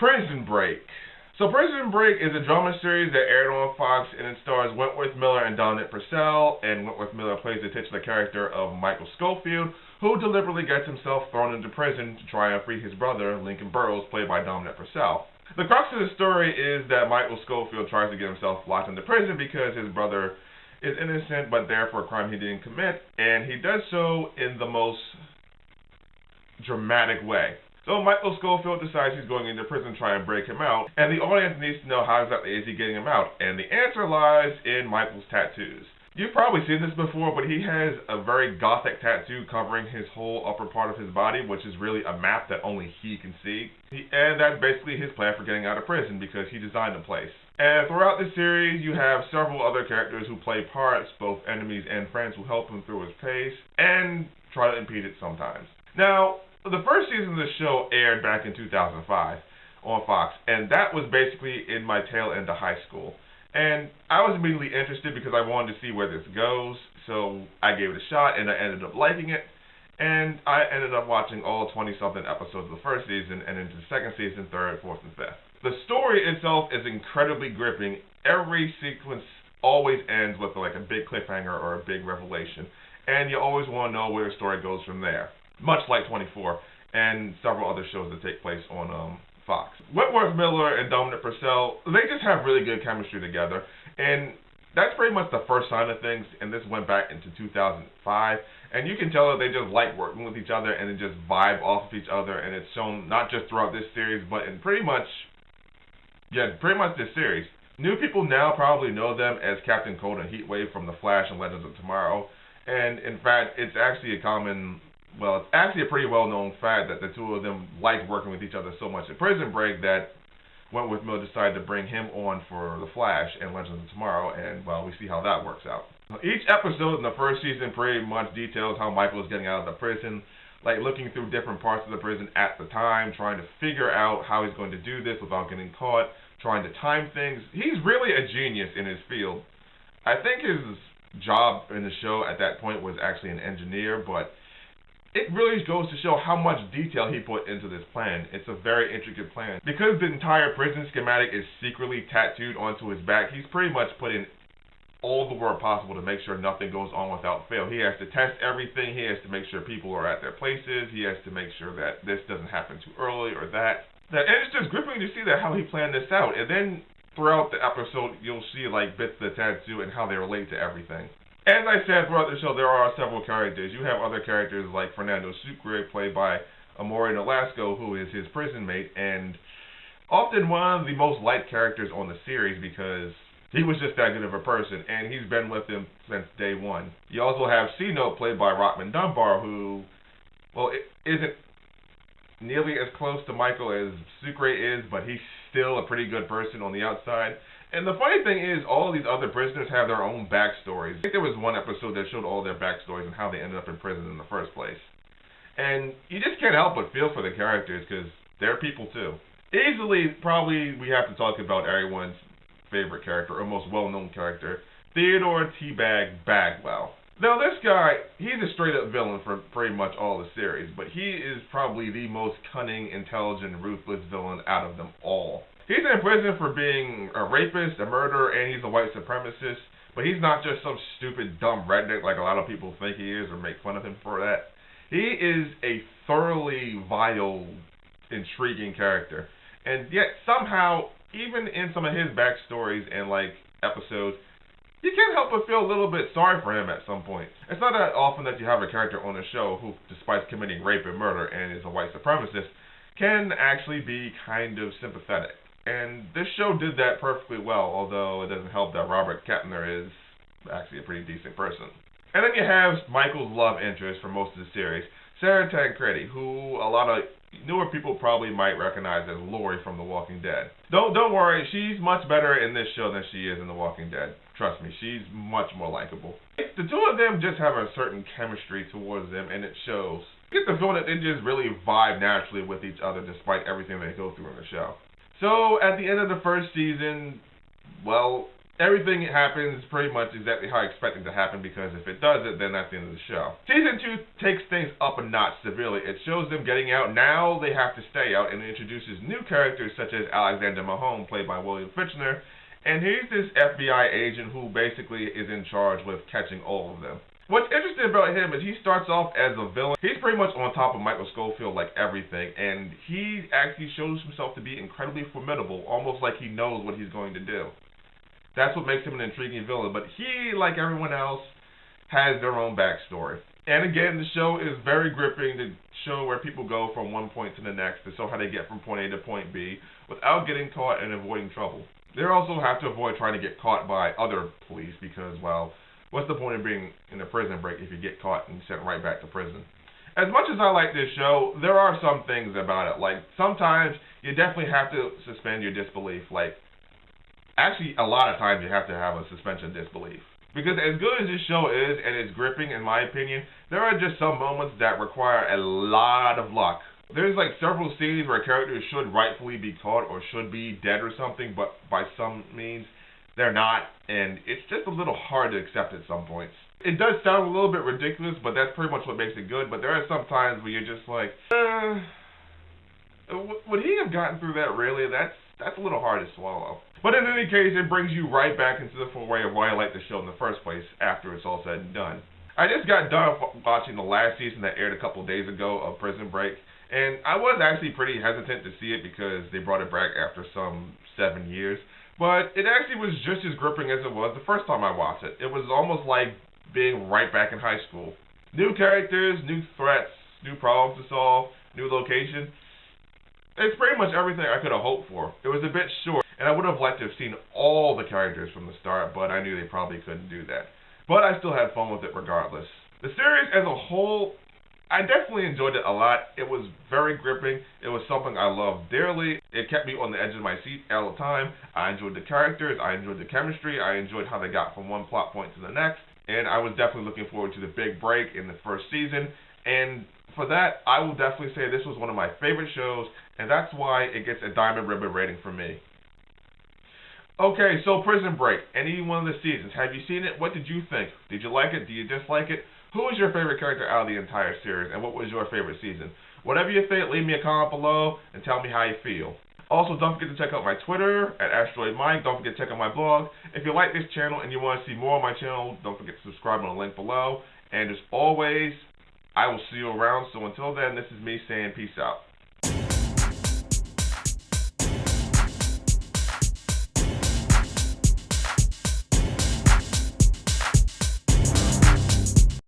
Prison Break. So Prison Break is a drama series that aired on Fox, and it stars Wentworth Miller and Dominic Purcell, and Wentworth Miller plays the titular character of Michael Schofield, who deliberately gets himself thrown into prison to try and free his brother, Lincoln Burrows, played by Dominic Purcell. The crux of the story is that Michael Schofield tries to get himself locked into prison because his brother is innocent, but there for a crime he didn't commit, and he does so in the most dramatic way. So Michael Schofield decides he's going into prison to try and break him out, and the audience needs to know how exactly is he getting him out, and the answer lies in Michael's tattoos. You've probably seen this before, but he has a very gothic tattoo covering his whole upper part of his body, which is really a map that only he can see. And that's basically his plan for getting out of prison, because he designed the place. And throughout the series, you have several other characters who play parts, both enemies and friends, who help him through his pace, and try to impede it sometimes. Now, the first season of the show aired back in 2005 on Fox, and that was basically in my tail end of high school. And I was immediately interested because I wanted to see where this goes, so I gave it a shot, and I ended up liking it. And I ended up watching all 20-something episodes of the first season, and into the second season, third, fourth, and fifth. The story itself is incredibly gripping. Every sequence always ends with like a big cliffhanger or a big revelation, and you always want to know where the story goes from there. Much like 24 and several other shows that take place on Fox. Wentworth Miller and Dominic Purcell, they just have really good chemistry together, and that's pretty much the first sign of things, and this went back into 2005, and you can tell that they just like working with each other, and they just vibe off of each other, and it's shown not just throughout this series, but in pretty much this series. New people now probably know them as Captain Cold and Heatwave from The Flash and Legends of Tomorrow, and in fact, it's actually a pretty well-known fact that the two of them liked working with each other so much at Prison Break that Wentworth Miller decided to bring him on for The Flash and Legends of Tomorrow, and, well, we see how that works out. Each episode in the first season pretty much details how Michael is getting out of the prison, like looking through different parts of the prison at the time, trying to figure out how he's going to do this without getting caught, trying to time things. He's really a genius in his field. I think his job in the show at that point was actually an engineer, but it really goes to show how much detail he put into this plan. It's a very intricate plan. Because the entire prison schematic is secretly tattooed onto his back, he's pretty much put in all the work possible to make sure nothing goes on without fail. He has to test everything. He has to make sure people are at their places. He has to make sure that this doesn't happen too early or that. And it's just gripping to see that how he planned this out. And then throughout the episode, you'll see like bits of the tattoo and how they relate to everything. As I said throughout the show, there are several characters. You have other characters like Fernando Sucre, played by Amaury Nolasco, who is his prison mate, and often one of the most liked characters on the series because he was just that good of a person, and he's been with him since day one. You also have C-Note, played by Rockmond Dunbar, who, well, isn't nearly as close to Michael as Sucre is, but he's still a pretty good person on the outside. And the funny thing is, all these other prisoners have their own backstories. I think there was one episode that showed all their backstories and how they ended up in prison in the first place. And you just can't help but feel for the characters, because they're people too. Easily, probably, we have to talk about everyone's favorite character, or most well-known character, Theodore T-Bag Bagwell. Now, this guy, he's a straight-up villain for pretty much all the series, but he is probably the most cunning, intelligent, ruthless villain out of them all. He's in prison for being a rapist, a murderer, and he's a white supremacist. But he's not just some stupid, dumb redneck like a lot of people think he is or make fun of him for that. He is a thoroughly vile, intriguing character. And yet, somehow, even in some of his backstories and, like, episodes, you can't help but feel a little bit sorry for him at some point. It's not that often that you have a character on a show who, despite committing rape and murder and is a white supremacist, can actually be kind of sympathetic. And this show did that perfectly well, although it doesn't help that Robert Kepner is actually a pretty decent person. And then you have Michael's love interest for most of the series, Sarah Tancredi, who a lot of newer people probably might recognize as Lori from The Walking Dead. Don't worry, she's much better in this show than she is in The Walking Dead. Trust me, she's much more likable. The two of them just have a certain chemistry towards them, and it shows. You get the feeling that they just really vibe naturally with each other despite everything they go through in the show. So, at the end of the first season, well, Everything happens pretty much exactly how I expected to happen, because if it doesn't, then that's the end of the show. Season 2 takes things up a notch severely. It shows them getting out. Now they have to stay out, and it introduces new characters such as Alexander Mahone, played by William Fichtner, and he's this FBI agent who basically is in charge with catching all of them. What's interesting about him is he starts off as a villain. He's pretty much on top of Michael Scofield like everything, and he actually shows himself to be incredibly formidable, almost like he knows what he's going to do. That's what makes him an intriguing villain, but he, like everyone else, has their own backstory. And again, the show is very gripping to show where people go from one point to the next, to show how they get from point A to point B without getting caught and avoiding trouble. They also have to avoid trying to get caught by other police because, well, what's the point of being in a prison break if you get caught and sent right back to prison? As much as I like this show, there are some things about it. Like, sometimes you definitely have to suspend your disbelief. Like, actually, a lot of times you have to have a suspension of disbelief. Because as good as this show is, and it's gripping in my opinion, there are just some moments that require a lot of luck. There's like several scenes where characters should rightfully be caught or should be dead or something, but by some means, they're not, and it's just a little hard to accept at some points. It does sound a little bit ridiculous, but that's pretty much what makes it good, but there are some times where you're just like, would he have gotten through that really? That's a little hard to swallow. But in any case, it brings you right back into the foray of why I like the show in the first place after it's all said and done. I just got done watching the last season that aired a couple days ago of Prison Break, and I was actually pretty hesitant to see it because they brought it back after some 7 years. But it actually was just as gripping as it was the first time I watched it. It was almost like being right back in high school. New characters, new threats, new problems to solve, new location. It's pretty much everything I could have hoped for. It was a bit short, and I would have liked to have seen all the characters from the start, but I knew they probably couldn't do that. But I still had fun with it regardless. The series as a whole, I definitely enjoyed it a lot. It was very gripping. It was something I loved dearly. It kept me on the edge of my seat all the time. I enjoyed the characters. I enjoyed the chemistry. I enjoyed how they got from one plot point to the next. And I was definitely looking forward to the big break in the first season. And for that, I will definitely say this was one of my favorite shows, and that's why it gets a diamond ribbon rating from me. Okay, so Prison Break, any one of the seasons, have you seen it? What did you think? Did you like it? Do you dislike it? Who was your favorite character out of the entire series, and what was your favorite season? Whatever you think, leave me a comment below and tell me how you feel. Also, don't forget to check out my Twitter at AsteroidMike. Don't forget to check out my blog. If you like this channel and you want to see more of my channel, don't forget to subscribe on the link below. And as always, I will see you around. So until then, this is me saying peace out.